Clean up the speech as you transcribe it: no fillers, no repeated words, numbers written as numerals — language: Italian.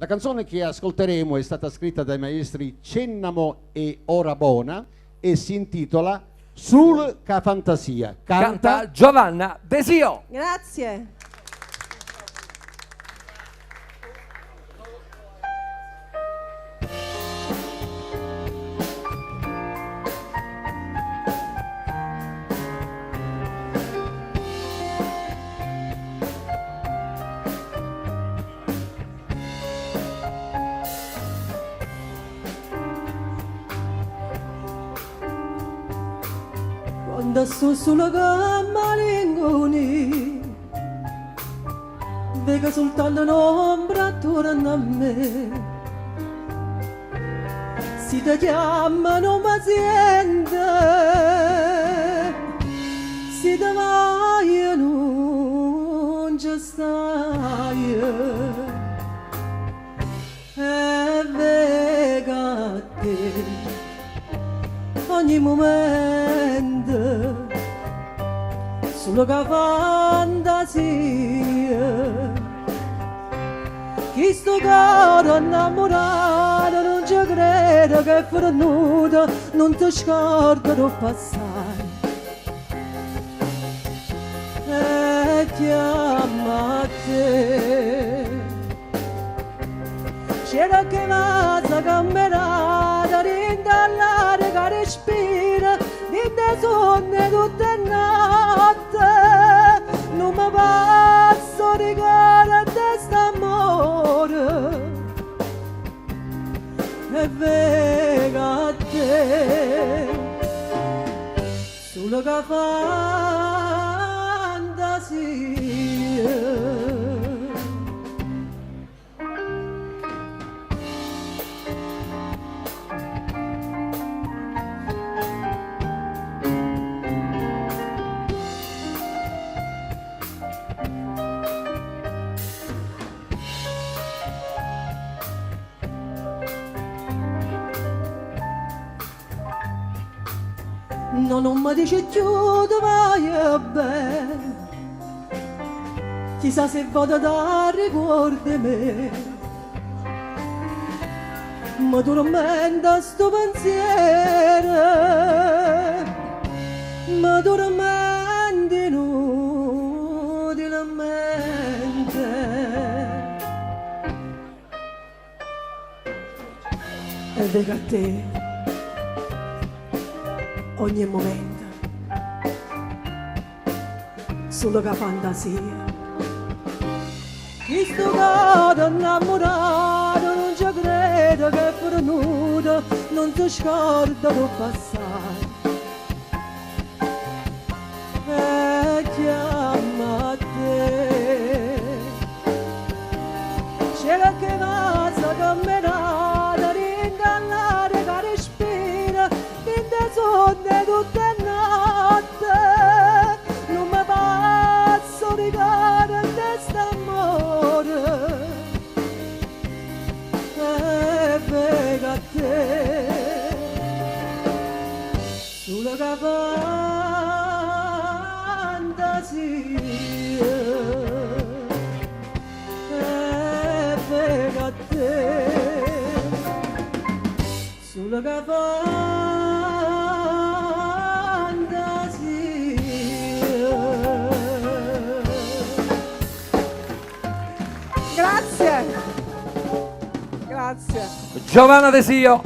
La canzone che ascolteremo è stata scritta dai maestri Cennamo e Orabona e si intitola Sul ca fantasia. Canta Giovanna Desio. Grazie. Quando sto sulla gamma lingoni, vedo soltanto un'ombra attorno a me. Si ti chiamano paziente, si ti vai non ci stai. E vedo a te ogni momento solo che fantasia. Chi sto caro innamorato non ci credo che è fornuto, non ti scordo del passato. E chiama a te, c'era che casa camminata, rindallare che respira, rinde sonne tutte notte, non mi passo ricordo di st'amore, e vengo a te, solo che fantasia. No, non mi dice più dove vai e bene, chissà se vado da ricordi me, ma tormenta sto pensiero, ma tormenta inutilmente. E vedo a te ogni momento solo che fantasia. Chi sto caro innamorato non ci credo che è fornuto, non ti scordo del passato. E chiama a te, c'era che casa camminata, rindallare che respira, rinde sonne tutte notte, non mi passo ricordo di st'amore, e vengo a te, solo che fantasia, e vengo a te, solo che Grazie. Grazie. Giovanna Desio.